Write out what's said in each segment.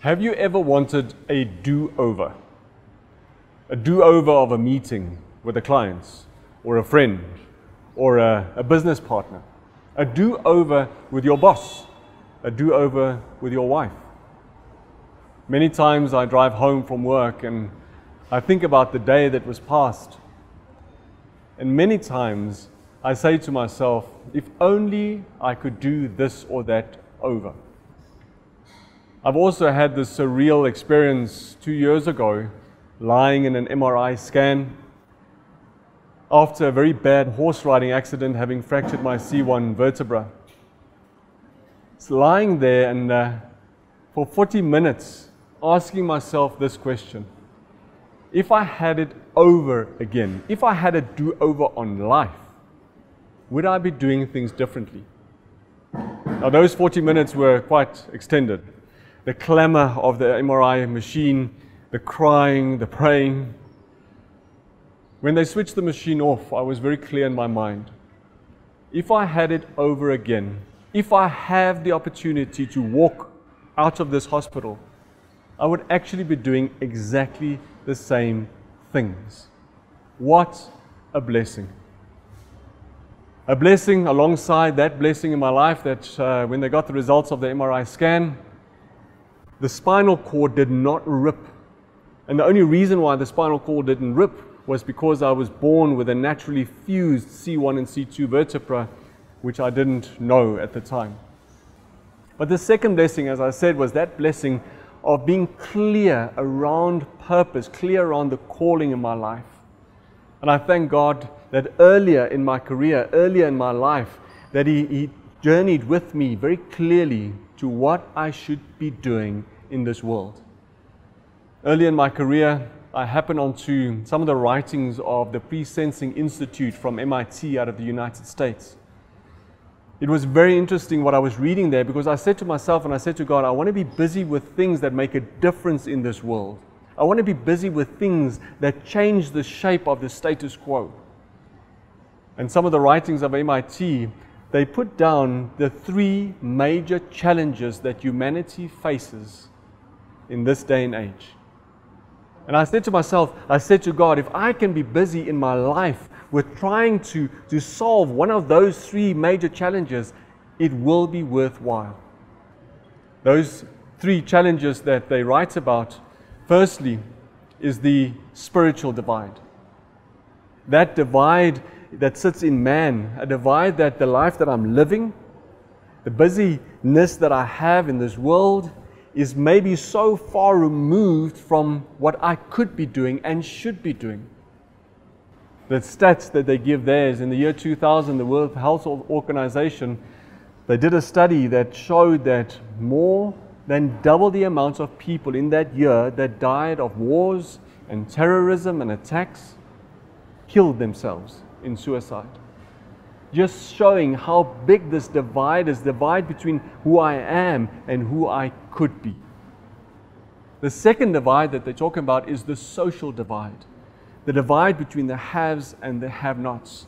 Have you ever wanted a do-over? A do-over of a meeting with a client, or a friend, or a business partner? A do-over with your boss? A do-over with your wife? Many times I drive home from work and I think about the day that was past. And many times I say to myself, if only I could do this or that over. I've also had this surreal experience 2 years ago, lying in an MRI scan after a very bad horse riding accident, having fractured my C1 vertebra. It's lying there and for 40 minutes asking myself this question: if I had it over again, if I had a do-over on life, would I be doing things differently? Now those 40 minutes were quite extended. The clamor of the MRI machine, the crying, the praying. When they switched the machine off, I was very clear in my mind. If I had it over again, if I have the opportunity to walk out of this hospital, I would actually be doing exactly the same things. What a blessing. A blessing alongside that blessing in my life that when they got the results of the MRI scan, the spinal cord did not rip. And the only reason why the spinal cord didn't rip was because I was born with a naturally fused C1 and C2 vertebra, which I didn't know at the time. But the second blessing, as I said, was that blessing of being clear around purpose, clear around the calling in my life. And I thank God that earlier in my career, earlier in my life, that He journeyed with me very clearly to what I should be doing in this world. Early in my career, I happened onto some of the writings of the Pre-Sensing Institute from MIT out of the United States. It was very interesting what I was reading there, because I said to myself and I said to God, I want to be busy with things that make a difference in this world. I want to be busy with things that change the shape of the status quo. And some of the writings of MIT, they put down the 3 major challenges that humanity faces in this day and age. And I said to myself, I said to God, if I can be busy in my life with trying to solve one of those 3 major challenges, it will be worthwhile. Those 3 challenges that they write about, firstly, is the spiritual divide. That divide that sits in man, a divide that the life that I'm living, the busyness that I have in this world, is maybe so far removed from what I could be doing and should be doing. The stats that they give there is in the year 2000, the World Health Organization, they did a study that showed that more than double the amount of people in that year that died of wars and terrorism and attacks killed themselves in suicide. Just showing how big this divide is, divide between who I am and who I could be. The second divide that they're talking about is the social divide. The divide between the haves and the have-nots.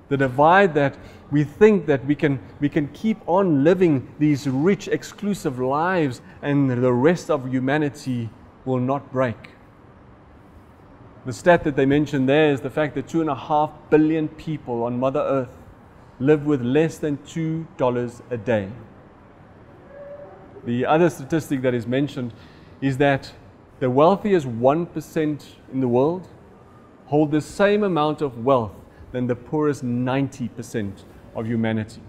The divide that we think that we can keep on living these rich, exclusive lives and the rest of humanity will not break. The stat that they mentioned there is the fact that 2.5 billion people on Mother Earth live with less than $2 a day. The other statistic that is mentioned is that the wealthiest 1% in the world hold the same amount of wealth than the poorest 90% of humanity.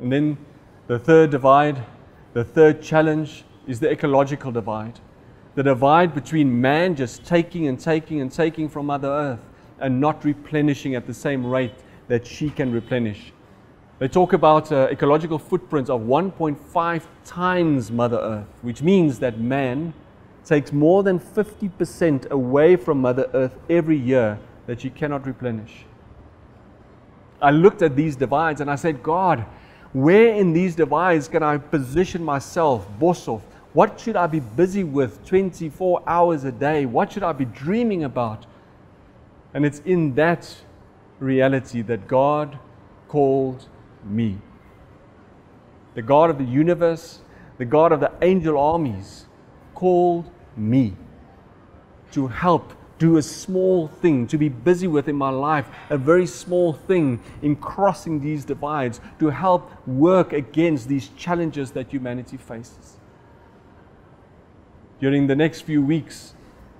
And then the third divide, the third challenge, is the ecological divide. The divide between man just taking and taking and taking from Mother Earth and not replenishing at the same rate that she can replenish. They talk about ecological footprints of 1.5 times Mother Earth, which means that man takes more than 50% away from Mother Earth every year that she cannot replenish. I looked at these divides and I said, God, where in these divides can I position myself, Boshoff? What should I be busy with 24 hours a day? What should I be dreaming about? And it's in that reality that God called me. The God of the universe, the God of the angel armies, called me to help do a small thing, to be busy with in my life, a very small thing in crossing these divides, to help work against these challenges that humanity faces. During the next few weeks,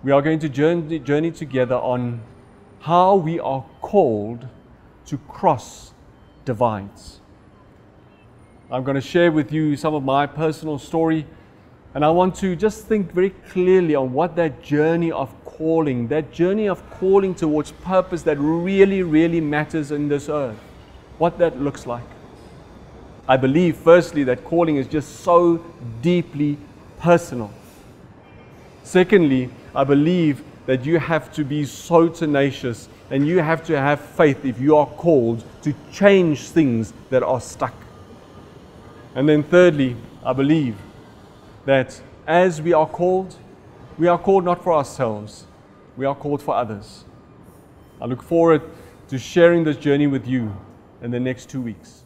we are going to journey together on how we are called to cross divides. I'm going to share with you some of my personal story, and I want to just think very clearly on what that journey of calling towards purpose that really, really matters in this earth, what that looks like. I believe, firstly, that calling is just so deeply personal. Secondly, I believe that you have to be so tenacious and you have to have faith if you are called to change things that are stuck. And then thirdly, I believe that as we are called not for ourselves, we are called for others. I look forward to sharing this journey with you in the next 2 weeks.